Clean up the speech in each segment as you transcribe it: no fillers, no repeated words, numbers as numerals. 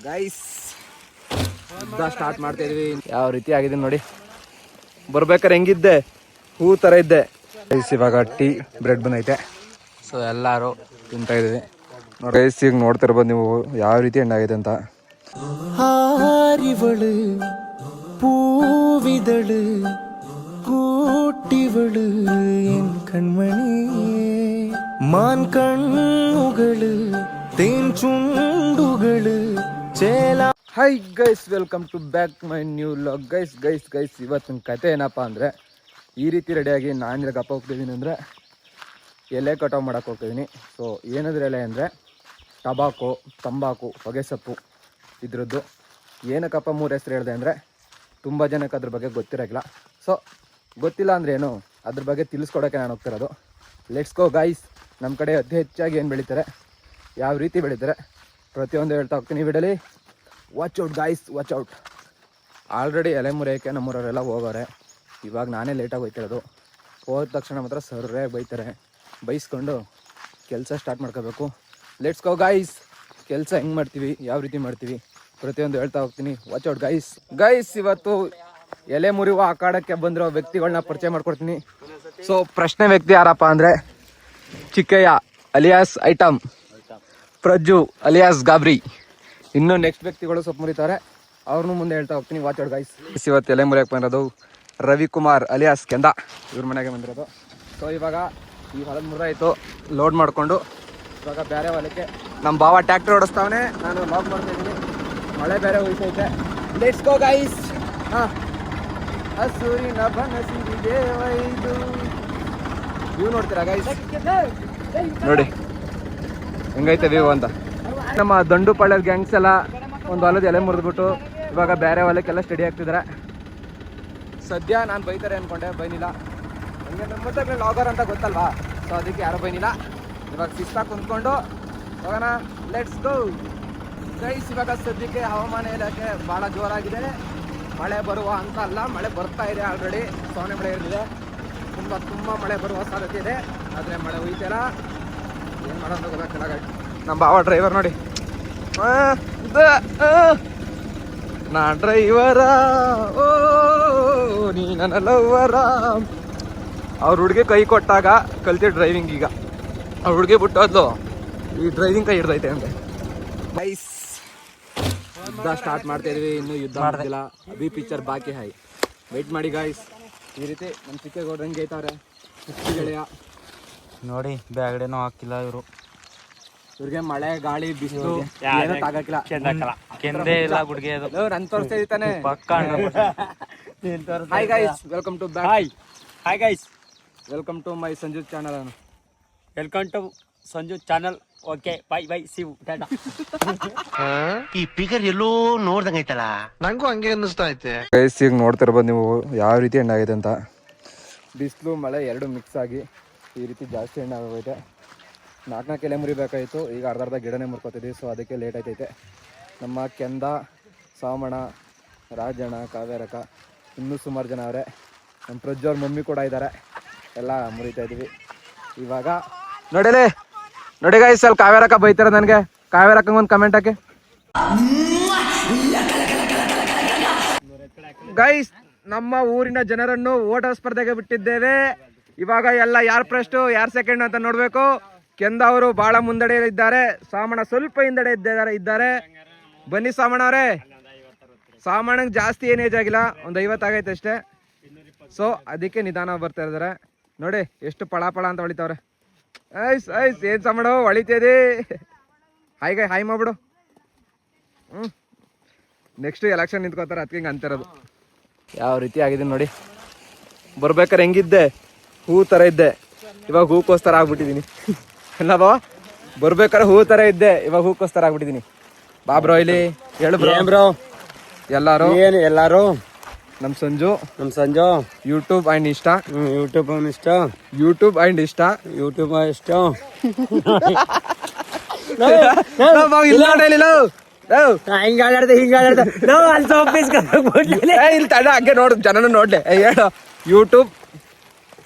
Guys start ಮಾಡ್ತಾ ಇದೀವಿ. ಯಾವ ರೀತಿ ಆಗಿದೆ ನೋಡಿ. ಬರ್ಬೇಕಾರೆ ಹೆಂಗಿದ್ದೆ, ಹೂ ತರ ಇದ್ದೆ. ಗೈಸ್ ಇವಾಗ ಟೀ ಬ್ರೆಡ್ ಬಂದೈತೆ, ಸೊ ಎಲ್ಲಾರು ತಿಂತಾ ಇದೀವಿ. ಗೈಸ್ ಈಗ ನೋಡ್ತಿರ್ಬೋದು ನೀವು ಯಾವ ರೀತಿ ಹೆಣ್ಣಾಗಿದೆ ಅಂತ. ಹಾರಿವಳು പൂവിതള് കൂട്ടിവള് എൻ കൺമണി മാൻ കണ്ണുകള് തേൻ ചുണ്ടുകള് ചേല. Hi guys, welcome to back my new vlog. Guys ಇವತ್ತಿನ ಕತೆ ಏನಪ್ಪ ಅಂದರೆ, ಈ ರೀತಿ ರೆಡಿಯಾಗಿ ನಾನು ಇಲ್ಲಿಗೆ ಹೋಗ್ತಿದ್ದೀನಿ ಅಂದರೆ ಎಲೆ ಕಟಾವು ಮಾಡೋಕೆ ಹೋಗ್ತಿದ್ದೀನಿ. ಸೊ ಏನಾದ್ರೆ ಎಲೆ ಅಂದರೆ ತಂಬಾಕು ಹೊಗೆ ಸೊಪ್ಪು ಇದ್ರದ್ದು. ಏನಕ್ಕಪ್ಪ 3 ಹೆಸರು ಹೇಳಿದೆ ಅಂದರೆ, ತುಂಬ ಜನಕ್ಕೆ ಅದ್ರ ಬಗ್ಗೆ ಗೊತ್ತಿರೋಲ್ಲ. ಸೊ ಗೊತ್ತಿಲ್ಲ ಅಂದರೆ ಏನು, ಅದ್ರ ಬಗ್ಗೆ ತಿಳಿಸ್ಕೊಡೋಕ್ಕೆ ನಾನು ಹೋಗ್ತಿರೋದು. Let's go guys. ನಮ್ಮ ಕಡೆ ಅತಿ ಹೆಚ್ಚಾಗಿ ಏನು ಬೆಳೀತಾರೆ, ಯಾವ ರೀತಿ ಬೆಳೀತಾರೆ ಪ್ರತಿಯೊಂದು ಹೇಳ್ತಾ ಹೋಗ್ತೀನಿ ವಿಡಿಯೋಲಿ. Watch out guys, watch out. Already ಎಲೆ ಮುರಿಯೋಕ್ಕೆ ನಮ್ಮೂರವರೆಲ್ಲ ಹೋಗೋರೆ. ಇವಾಗ ನಾನೇ ಲೇಟಾಗಿ ಹೋಗ್ತಿರೋದು. ಹೋದ ತಕ್ಷಣ ಮಾತ್ರ ಸರ್ರೇ ಬೈತಾರೆ. ಬೈಸ್ಕೊಂಡು ಕೆಲಸ ಸ್ಟಾರ್ಟ್ ಮಾಡ್ಕೋಬೇಕು. Let's go guys. ಕೆಲಸ ಹೆಂಗೆ ಮಾಡ್ತೀವಿ, ಯಾವ ರೀತಿ ಮಾಡ್ತೀವಿ ಪ್ರತಿಯೊಂದು ಹೇಳ್ತಾ ಹೋಗ್ತೀನಿ. Watch out guys. ಇವತ್ತು ಎಲೆ ಮುರಿಯುವ ಅಖಾಡಕ್ಕೆ ಬಂದಿರೋ ವ್ಯಕ್ತಿಗಳನ್ನ ಪರಿಚಯ ಮಾಡ್ಕೊಡ್ತೀನಿ. ಸೊ ಪ್ರಶ್ನೆ ವ್ಯಕ್ತಿ ಯಾರಪ್ಪ ಅಂದರೆ, ಚಿಕ್ಕಯ್ಯ ಅಲಿಯಾಸ್ ಐಟಮ್, ಪ್ರಜ್ಜು ಅಲಿಯಾಸ್ ಗಾಬ್ರಿ. ಇನ್ನು ನೆಕ್ಸ್ಟ್ ವ್ಯಕ್ತಿಗಳು ಸ್ವಲ್ಪ ಮುರಿತಾರೆ, ಅವ್ರನ್ನೂ ಮುಂದೆ ಹೇಳ್ತಾ ಹೋಗ್ತೀನಿ. Watch out guys. ಇವತ್ತು ಎಲೆ ಮುರಿಯಕ್ಕೆ ಬಂದಿರೋದು ರವಿಕುಮಾರ್ ಅಲಿಯಾಸ್ ಕೆಂದ, ಇವ್ರ ಮನೆಗೆ ಬಂದಿರೋದು. ಸೊ ಇವಾಗ ಈ ಹೊಲದ ಮುರಿದಾಯಿತು, ಲೋಡ್ ಮಾಡಿಕೊಂಡು ಇವಾಗ ಬೇರೆ ಹೊಲಕ್ಕೆ ನಮ್ಮ ಬಾವ ಟ್ಯಾಕ್ಟರ್ ಓಡಿಸ್ತಾವನೆ, ನಾನು ಲಾಗ್ ಮಾಡ್ತಾಯಿದ್ದೀನಿ. ಮಳೆ ಬೇರೆ ಹೋಯ್ತೈತೆ. Let's go guys. ಹಾಂ, ಹಸೂರಿನ ಬನಸಿಗೆ ಒಯ್ದು ವ್ಯೂ ನೋಡ್ತೀರಾ ಗೈಸ್? ನೋಡಿ ಹೆಂಗೈತೆ ವ್ಯೂ ಅಂತ. ನಮ್ಮ ದಂಡುಪಾಳ್ಯದ ಗ್ಯಾಂಗ್ಸ್ ಎಲ್ಲ ಒಂದು ಹೊಲದ ಎಲೆ ಮುರಿದ್ಬಿಟ್ಟು ಇವಾಗ ಬೇರೆ ಹೊಲಕ್ಕೆಲ್ಲ ಸ್ಟಡಿ ಆಗ್ತಿದ್ದಾರೆ. ಸದ್ಯ ನಾನು ಬೈತಾರೆ ಅಂದ್ಕೊಂಡೆ, ಬೈನಿಲ್ಲ. ಹಂಗೆ ನಮ್ಮ ಮತ್ತೆ ಲಾಗರ್ ಅಂತ ಗೊತ್ತಲ್ವಾ, ಸೊ ಅದಕ್ಕೆ ಯಾರೂ ಬೈನಿಲ್ಲ. ಇವಾಗ ಶಿಸ್ತಾಗಿ ಕುಂತ್ಕೊಂಡು ಹೋಗೋಣ. Let's go guys. ಇವಾಗ ಸದ್ಯಕ್ಕೆ ಹವಾಮಾನ ಇಲಾಖೆ ಭಾಳ ಜೋರಾಗಿದೆ. ಮಳೆ ಬರುವ ಅಂತ ಅಲ್ಲ, ಮಳೆ ಬರ್ತಾ ಇದೆ. ಆಲ್ರೆಡಿ ಸೋನೆ ಮಳೆ ಇರಲಿದೆ. ತುಂಬ ಮಳೆ ಬರುವ ಸಾಧ್ಯತೆ ಇದೆ, ಆದರೆ ಮಳೆ ಹೋಯ್ತಿಲ್ಲ. ಏನು ಮಾಡೋದು ಗೊತ್ತಾಗ್ತಿಲ್ಲ. ನಮ್ಮ ಬಾವ ಡ್ರೈವರ್ ನೋಡಿ, ನಾ ಡ್ರೈವರ ಓ ನೀ ನನ್ನ ಲವ್ವರ. ಅವ್ರ ಹುಡುಗಿ ಕೈ ಕೊಟ್ಟಾಗ ಕಲ್ತಿ ಡ್ರೈವಿಂಗ್. ಈಗ ಅವ್ರ ಹುಡುಗಿ ಬಿಟ್ಟೋದ್ಲು, ಈ ಡ್ರೈವಿಂಗ್ ಕೈ ಹಿಡ್ದೈತೆ ಅಂತೆ. ಗೈಸ್ ಯುದ್ಧ ಸ್ಟಾರ್ಟ್ ಮಾಡ್ತಾ ಇದೀವಿ. ಇನ್ನೂ ಯುದ್ಧ ಮಾಡ್ತಿಲ್ಲ. ಅಭಿ ಪಿಕ್ಚರ್ ಬಾಕಿ ಹಾಯ್, ವೆಯ್ಟ್ ಮಾಡಿ ಗೈಸ್. ಈ ರೀತಿ ನಮ್ಮ ಚಿಕ್ಕಗೌಡ್ರು ಹೆಂಗೆ ಐತವ್ರೆ ಗೆಳೆಯ ನೋಡಿ. ಬ್ಯಾಗಡೆನೂ ಹಾಕಿಲ್ಲ ಇವರು. ಇವ್ರಿಗೆ ಮಳೆ ಗಾಳಿ ಬಿಸಿಲು ಏನೂ ತಾಗಕ್ಕಿಲ್ಲ. ಕೆಂದೇ ಇಲ್ಲ ಗುಡ್ಗೆ ಅದು. ನನ್ ತೋರಿಸ್ತಾ ಇದ್ದಾನೆ ಪಕ್ಕ. Hi guys, welcome to back. Hi guys, welcome to my Sanju channel. Welcome to Sanju channel. Okay, bye see you, ಟಾಟಾ. ಈ ಫಿಗರ್ ಎಲ್ಲೋ ನೋಡ್ದಂಗೈತಲ್ಲ, ನಂಗೂ ಹಂಗೆ ಅನ್ನಿಸ್ತಾ ಐತೆ. ಗೈಸ್ ಈಗ ನೋಡ್ತಿರ್ಬೋದು ನೀವು ಯಾವ ರೀತಿ ಹೆಣ್ಣಾಗಿದೆ ಅಂತ. ಬಿಸಿಲು ಮಳೆ ಎರಡು ಮಿಕ್ಸ್ ಆಗಿ ಈ ರೀತಿ ಜಾಸ್ತಿ ಹೆಣ್ಣಾಗೋಗೈತೆ. 4 ಎಲೆ ಮುರಿಬೇಕಾಯಿತು, ಈಗ ಅರ್ಧ ಗಿಡನೇ ಮುರ್ಕೋತಿದ್ವಿ. ಸೊ ಅದಕ್ಕೆ ಲೇಟ್ ಆಯ್ತೈತೆ. ನಮ್ಮ ಕೆಂದ, ಸಾಮಣ, ರಾಜಣ್ಣ, ಕಾವೇರಕ, ಇನ್ನೂ ಸುಮಾರು ಜನ ಅವರೇ. ನಮ್ಮ ಪ್ರಜ್ಜೋರ್ ಮಮ್ಮಿ ಕೂಡ ಇದ್ದಾರೆ. ಎಲ್ಲ ಮುರಿತಾ ಇದ್ದೀವಿ ಇವಾಗ. ನೋಡಿ ಗೈಸ್, ಅಲ್ಲಿ ಕಾವೇರಕ ಬೈತಾರೆ ನನಗೆ. ಕಾವೇರಕ್ಕಂಗೆ ಒಂದು ಕಮೆಂಟ್ ಹಾಕಿ ಗೈಸ್. ನಮ್ಮ ಊರಿನ ಜನರನ್ನು ಓಟ ಸ್ಪರ್ಧೆಗೆ ಬಿಟ್ಟಿದ್ದೇವೆ. ಇವಾಗ ಎಲ್ಲ ಯಾರು ಫಸ್ಟ್ ಯಾರು ಸೆಕೆಂಡ್ ಅಂತ ನೋಡಬೇಕು. ಕೆಂದ ಅವರು ಬಹಳ ಮುಂದಡೆ ಇದ್ದಾರೆ, ಸಾಮಣ ಸ್ವಲ್ಪ ಹಿಂದಡೆ ಇದ್ದಾರೆ. ಬನ್ನಿ ಸಾಮಣ ಅವರೇ. ಸಾಮಣ್ಣಂಗೆ ಜಾಸ್ತಿ ಏನು ಏಜ್ ಆಗಿಲ್ಲ, ಒಂದು 50 ಆಗೈತೆ ಅಷ್ಟೇ. ಸೊ ಅದಕ್ಕೆ ನಿಧಾನ ಬರ್ತಾ ಇದ್ದಾರೆ. ನೋಡಿ ಎಷ್ಟು ಪಳ ಅಂತ ಹೊಳಿತಾವ್ರೆ. ಐಸ್ ಏನು ಸಾಮಣ ಹೊಳಿತೇದಿ. ಹಾಯ್ ಮಾಡ್ಬಿಡು. ನೆಕ್ಸ್ಟ್ ಎಲೆಕ್ಷನ್ ನಿಂತ್ಕೋತಾರೆ, ಅದಕ್ಕೆ ಹಿಂಗೆ ಅಂತಿರೋದು. ಯಾವ ರೀತಿ ಆಗಿದೆ ನೋಡಿ. ಬರ್ಬೇಕಾರೆ ಹೆಂಗಿದ್ದೆ, ಹೂ ಥರ ಇದ್ದೆ, ಇವಾಗ ಹೂಕೋಸ್ತರ ಆಗ್ಬಿಟ್ಟಿದ್ದೀನಿ. ಇಲ್ಲ ಬಾ, ಬರ್ಬೇಕಾರೆ ಹೂ ಥರ ಇದ್ದೆ, ಇವಾಗ ಹೂಕೋಸ್ತರ ಆಗ್ಬಿಟ್ಟಿದ್ದೀನಿ. ಬಾ ಬ್ರೋ, ಇಲ್ಲಿ ಹೇಳು ಬ್ರೋ. ಎಲ್ಲಾರು ನಮ್ಮ ಸಂಜು ಯೂಟ್ಯೂಬ್ ಆ್ಯಂಡ್ ಇನ್ಸ್ಟಾ. ಹಂಗೆ ನೋಡು, ಜನನು ನೋಡ್ಲೆ. ಹೇಳು ಯೂಟ್ಯೂಬ್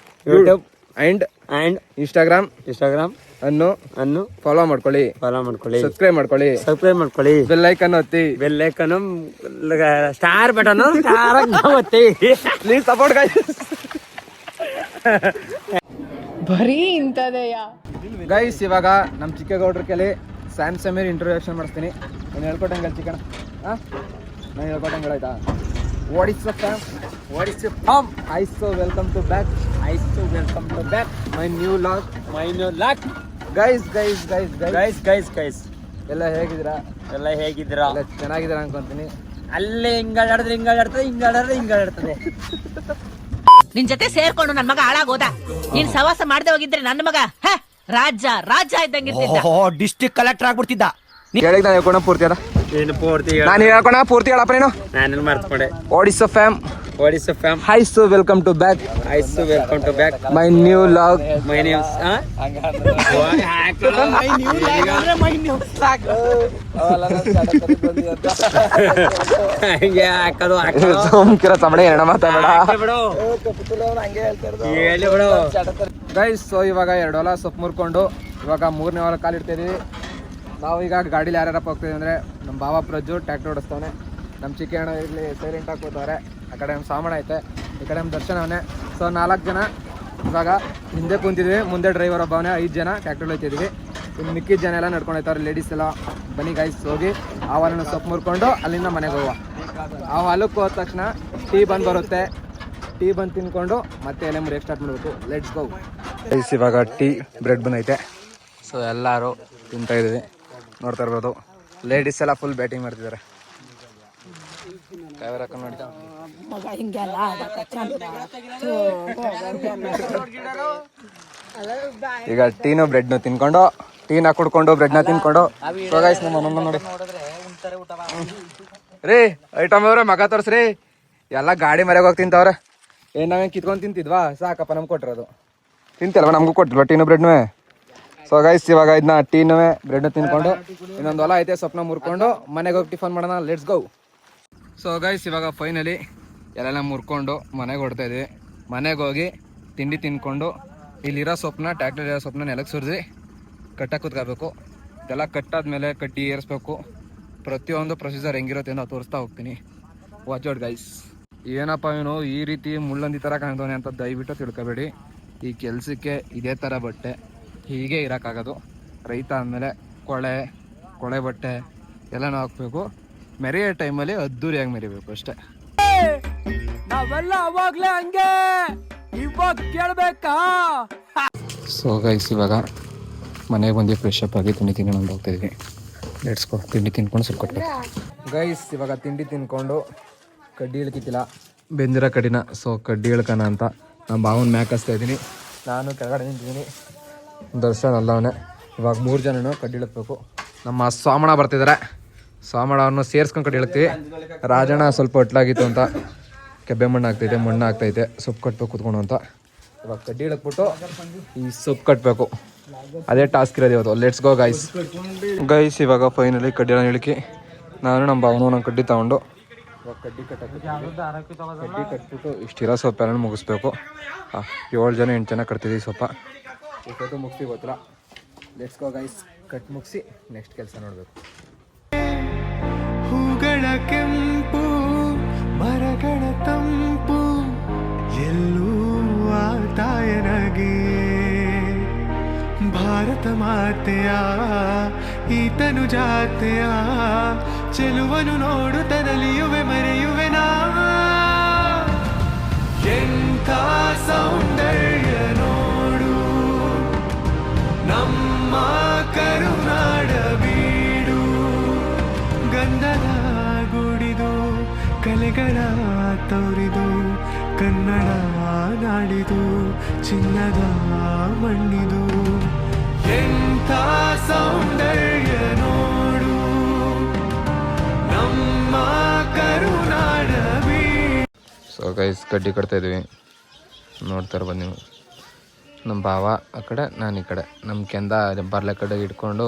ಆ್ಯಂಡ್ ಇನ್ಸ್ಟಾಗ್ರಾಮ್ ಅನ್ನು ಫಾಲೋ ಮಾಡ್ಕೊಳ್ಳಿ, ಸಬ್ಸ್ಕ್ರೈಬ್ ಮಾಡ್ಕೊಳ್ಳಿ, ಬೆಲ್ ಐಕನ್ ಒತ್ತಿ, ಸ್ಟಾರ್ ಬಟನ್ ಒತ್ತಿ. Please support guys. ಬರೀ ಇಂಥದೆಯಾ ಗೈಸ್ ಇವಾಗ ನಮ್ಮ ಚಿಕ್ಕಗೌಡ್ರ ಕೇಳಿ ಸ್ಯಾಮ್ ಸಮೀರ್ ಇಂಟ್ರೊಡಕ್ಷನ್ ಮಾಡಿಸ್ತೀನಿ. ನಾನು ಹೇಳ್ಕೊಟ್ಟಂಗೆ ಚಿಕ್ಕಣ, ನಾನು ಹೇಳ್ಕೊಟ್ಟಂಗೆ ಆಯ್ತಾ? What is fam, what is form? Welcome to back my new vlog. Guys ಎಲ್ಲ ಹೇಗಿದ್ದೀರಾ? ಎಲ್ಲ ಹೇಗಿದ್ದೀರಾ? ಎಲ್ಲ ಚೆನ್ನಾಗಿದ್ದೀರಾ ಅನ್ಕೊಂತೀನಿ. ಅಲ್ಲೇ ಹಿಂಗಾಡ್ತದೆ. ನಿನ್ ಜೊತೆ ಸೇರ್ಕೊಂಡು ನನ್ ಮಗ ಹಾಳಾಗೋದ. ನೀನ್ ಸವಾಸ ಮಾಡದೆ ಹೋಗಿದ್ರೆ ನನ್ನ ಮಗ ರಾಜ ಇದ್ದಂಗಿರ್ತಿದ್ದ. District collector ಆಗ್ಬಿಡ್ತಿದ್ದ. ಕೇಳಿಗೆ ನಾನು ಹೇಳ್ಕೊಣ ಪೂರ್ತಿ ಅದ, ಏನು ಪೂರ್ತಿ ನಾನು ಹೇಳ್ಕೊಣ ಪೂರ್ತಿ ಹೇಳಪ್ಪ ನೀನು. ನಾನು ಮರ್ತ್ಕೊಂಡೆ. What is fam, welcome to back my new log. My name ಸೋಮಕಿರ ತಬಡೆ ಎರಡ ಮಾತಾಡ ಹೇಳಿ ಬಿಡು. ಗೈಸ್ ಸೊ ಇವಾಗ 2 ಹೊಲ ಸೊಪ್ಪು ಮುರ್ಕೊಂಡು ಇವಾಗ 3ನೇ ಹೊಲ ಕಾಲಿಡ್ತಿದೀವಿ. ನಾವು ಈಗ ಗಾಡೀಲಿ ಯಾರ್ಯಾರಪ್ಪ ಹೋಗ್ತೀವಿ ಅಂದರೆ ನಮ್ಮ ಬಾವ ಪ್ರಜ್ಜು ಟ್ರ್ಯಾಕ್ಟರ್ ಓಡಿಸ್ತಾನೆ, ನಮ್ಮ ಚಿಕ್ಕ ಅಣ್ಣ ಇಲ್ಲಿ ಸೈಲೆಂಟ್ ಆಗಿ ಕೂತವ್ರೆ, ಆ ಕಡೆ ನಮ್ಮ ಸಾಮಣ ಐತೆ, ಈ ಕಡೆ ನಮ್ಮ ದರ್ಶನ ಅವನೇ. ಸೊ 4 ಜನ ಇವಾಗ ಹಿಂದೆ ಕುಂತಿದ್ವಿ, ಮುಂದೆ ಡ್ರೈವರ್ ಒಬ್ಬವನೇ, 5 ಜನ ಟ್ರ್ಯಾಕ್ಟರ್ ಹೋಗ್ತಿದ್ವಿ. ಇನ್ನು ಮಿಕ್ಕಿದ ಜನ ಎಲ್ಲ ನಡ್ಕೊಂಡು ಹೋಗ್ತಾರೆ, ಲೇಡೀಸ್ ಎಲ್ಲ. ಬನ್ನಿ ಗೈಸ್ ಹೋಗಿ ಆ ಹೊಲನ ಸೊಪ್ಪು ಮುರ್ಕೊಂಡು ಅಲ್ಲಿಂದ ಮನೆಗೆ ಹೋಗುವ. ಆ ಹೊಲಕ್ಕೆ ಹೋದ ತಕ್ಷಣ ಟೀ ಬರುತ್ತೆ, ಟೀ ಬಂದು ತಿನ್ಕೊಂಡು ಮತ್ತೆ ಎಲೆ ಮುರಿಯಕ್ಕೆ ಸ್ಟಾರ್ಟ್ ಮಾಡಬೇಕು. Let's go guys. ಇವಾಗ ಟೀ ಬ್ರೆಡ್ ಬಂದೈತೆ, ಸೊ ಎಲ್ಲರೂ ತಿಂತಾ ಇದ್ದೀವಿ, ನೋಡ್ತಾ ಇರ್ಬೋದು. ಲೇಡೀಸ್ ಎಲ್ಲ ಫುಲ್ ಬ್ಯಾಟಿಂಗ್ ಮಾಡ್ತಿದ್ದಾರೆ. ನೋಡಿ ಈಗ ಟೀನು ಬ್ರೆಡ್ನು ತಿನ್ಕೊಂಡು, ಟೀನ ಕುಡ್ಕೊಂಡು ಬ್ರೆಡ್ನ ತಿನ್ಕೊಂಡು ಸೊ ಗೈಸ್ ನಮ್ಮ ಅಮ್ಮನ ನೋಡಿ ರೀ ಐಟಮ್ ಅವ್ರೆ ಮಗ ತೋರ್ಸ್ರಿ. ಎಲ್ಲ ಗಾಡಿ ಮರೆಗೆ ಹೋಗಿ ತಿಂತವ್ರೆ. ಏನ್ ನಾವೇನು ಕಿತ್ಕೊಂಡು ತಿಂತಿದ್ವಾ? ಸಾಕಪ್ಪ ನಮ್ಗೆ ಕೊಟ್ಟಿರೋದು. ತಿಂತಲ್ವ, ನಮಗೂ ಕೊಟ್ಟಿಲ್ವ ಟೀನು ಬ್ರೆಡ್ನು? ಸೊ ಗೈಸ್ ಇವಾಗ ಇದನ್ನ ಟೀನು ಬ್ರೆಡ್ನು ತಿನ್ಕೊಂಡು ಇನ್ನೊಂದು ಹೊಲ ಐತೆ, ಸ್ವಪ್ನ ಮುರ್ಕೊಂಡು ಮನೆಗೆ ಹೋಗಿ ಟಿಫನ್ ಮಾಡೋಣ. Let's go. ಸೊ ಗೈಸ್ ಇವಾಗ ಫೈನಲಿ ಎಲ್ಲ ಮುರ್ಕೊಂಡು ಮನೆಗೆ ಹೊಡ್ತಾ ಇದ್ವಿ. ಮನೆಗೆ ಹೋಗಿ ತಿಂಡಿ ತಿನ್ಕೊಂಡು ಇಲ್ಲಿರೋ ಸೊಪ್ಪನ್ನ, ಟ್ಯಾಕ್ಟರ್ ಇರೋ ಸೊಪ್ಪನ್ನ ನೆಲಕ್ಕೆ ಸುರಿದು ಕಟ್ಟಾಗಿ ಕೂತ್ಕೋಬೇಕು. ಇದೆಲ್ಲ ಕಟ್ಟಾದ್ಮೇಲೆ ಕಡ್ಡಿ ಏರಿಸ್ಬೇಕು. ಪ್ರತಿಯೊಂದು ಪ್ರೊಸೀಜರ್ ಹೆಂಗಿರುತ್ತೆ ಅಂತ ತೋರಿಸ್ತಾ ಹೋಗ್ತೀನಿ. Watch out guys. ಏನಪ್ಪ ಇವನು ಈ ರೀತಿ ಮುಳ್ಳಂದಿ ಥರ ಕಾಣ್ತಾನೆ ಅಂತ ದಯವಿಟ್ಟು ತಿಳ್ಕೊಬೇಡಿ. ಈ ಕೆಲಸಕ್ಕೆ ಇದೇ ಥರ ಬಟ್ಟೆ ಹೀಗೆ ಇರೋಕ್ಕಾಗೋದು. ರೈತ ಅಂದಮೇಲೆ ಕೊಳೆ ಬಟ್ಟೆ ಎಲ್ಲನೂ ಹಾಕ್ಬೇಕು. ಮೆರೆಯೋ ಟೈಮಲ್ಲಿ ಅದ್ದೂರಿಯಾಗಿ ಮೆರಿಬೇಕು ಅಷ್ಟೇ. ನಾವೆಲ್ಲ ಅವಾಗ್ಲೇ ಹಂಗೆ, ಇವಾಗ ಕೇಳ್ಬೇಕಾ? ಸೊ ಗೈಸ್ ಇವಾಗ ಮನೆಗೆ ಬಂದು ಫ್ರೆಶ್ ಅಪ್ ಆಗಿ ತಿಂಡಿ ತಿನ್ಕೊಂಡು ಹೋಗ್ತಾ ಇದ್ವಿ. Let's go. ತಿಂಡಿ ತಿನ್ಕೊಂಡು ಸ್ವಲ್ಪ ಕೊಟ್ಬೇಕು ಗೈಸ್. ಇವಾಗ ತಿಂಡಿ ತಿನ್ಕೊಂಡು ಕಡ್ಡಿ ಇಳ್ಕಿತ್ತಿಲ್ಲ, ಬೆಂದಿರೋ ಕಡ್ಡಿನ. ಸೊ ಕಡ್ಡಿ ಇಳ್ಕೋಣ ಅಂತ ನಮ್ಮ ಬಾವನ ಮ್ಯಾಕ್ ಹಚ್ತಾ ಇದ್ದೀನಿ, ನಾನು ಕೆಳಗಡೆ ನಿಂತಿದ್ದೀನಿ, ದರ್ಶನ್ ಅಲ್ಲವನೇ. ಇವಾಗ 3 ಜನನು ಕಡ್ಡಿ ಇಳ್ಕಬೇಕು. ನಮ್ಮ ಸ್ವಾಮಣ ಬರ್ತಿದ್ದಾರೆ, ಸ್ವಾಮಣ ಅವ್ರನ್ನ ಸೇರ್ಸ್ಕೊಂಡು ಕಡ್ಡಿ ಇಳ್ತೀವಿ. ರಾಜಣ್ಣ ಸ್ವಲ್ಪ ಹೊಟ್ಲಾಗಿತ್ತು ಅಂತ ಕೆಬ್ಬೆ ಮಣ್ಣು ಆಗ್ತೈತೆ, ಮಣ್ಣು ಆಗ್ತೈತೆ, ಸೊಪ್ಪು ಕಟ್ಬೇಕು ಕುತ್ಕೊಂಡು ಅಂತ. ಇವಾಗ ಕಡ್ಡಿ ಇಳಕ್ಬಿಟ್ಟು ಈ ಸೊಪ್ಪು ಕಟ್ಟಬೇಕು, ಅದೇ ಟಾಸ್ಕ್ ಇರೋದು ಇವತ್ತು. Let's go guys. ಇವಾಗ ಫೈನಲಿ ಕಡ್ಡಿನ ಇಳಿಕಿ ನಾನು ನಮ್ಮ ಭಾವನು ನಂಗೆ ಕಡ್ಡಿ ತಗೊಂಡು ಇವಾಗ ಕಡ್ಡಿ ಕಟ್ಬಿಟ್ಟು ಇಷ್ಟಿರೋ ಸೊಪ್ಪೆಲ್ಲ ಮುಗಿಸ್ಬೇಕು. 7 ಜನ 8 ಜನ ಕಟ್ತಿದ್ದೀವಿ ಸೊಪ್ಪ. ಇಷ್ಟೊತ್ತು ಮುಗಿಸಿ ಗೊತ್ತಿಲ್ಲ. Let's go guys. ಕಟ್ ಮುಗಿಸಿ ನೆಕ್ಸ್ಟ್ ಕೆಲಸ ನೋಡಬೇಕು. ಹೂಗಳ ಕೆಂಪು, ಮರಗಳ ತಂಪು, ಎಲ್ಲೂ ಆತಾಯನಗೆ ಭಾರತ ಮಾತೆಯ ಈತನು ಜಾತೆಯ ಚೆಲುವನು ನೋಡುತ್ತನಲಿಯುವೆ ಮರೆಯುವೆ ನಾ. ಎಂಥ ಸೌಂದರ್ಯ ನೋಡು ನಮ್ಮ ಕರುನಾಡ ಬೀಡು, ಗಂಧದ ಗುಡಿದು ಕಲೆಗಳ ತೋರಿದು ಕನ್ನಡ ನಾಡಿದು ಚಿನ್ನದ ಮಣ್ಣಿದು. ಎಂಥ ಸೌಂದರ್ಯ ನೋಡು ನಮ್ಮ ಕರುನಾಡ ಬೀಡು. ಸೊ ಗೈಸ್ ಕಡ್ಡಿ ಕಟ್ತಾ ಇದ್ವಿ, ನೋಡ್ತಾ ಇರ್ಬೋದು ನೀವು. ನಮ್ಮ ಭಾವ ಆ ಕಡೆ, ನಾನು ಈ ಕಡೆ. ನಮ್ಮ ಕೆಂದ ಬರ್ಲೆ ಕಡೆ ಇಟ್ಕೊಂಡು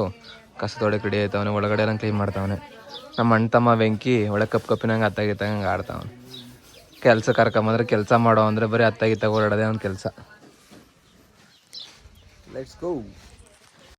ಕಸದೊಡೆ ಕಡಿ ಆಯ್ತವನೆ, ಒಳಗಡೆ ಎಲ್ಲ ಕ್ಲೀನ್ ಮಾಡ್ತಾವನೆ. ನಮ್ಮ ಅಣ್ಣ ತಮ್ಮ ವೆಂಕಿ ಒಳಗೆ ಕಪ್ಪಿನಂಗೆ ಅತ್ತಾಗಿತ್ತಂಗೆ ಆಡ್ತಾವನೆ. ಕೆಲಸ ಕರ್ಕೊಂಬಂದ್ರೆ ಕೆಲಸ ಮಾಡೋ ಅಂದರೆ ಬರೀ ಅತ್ತಾಗಿತ್ತಾಗ ಓಡಾಡೋದೇ ಒಂದು ಕೆಲಸ. Let's go.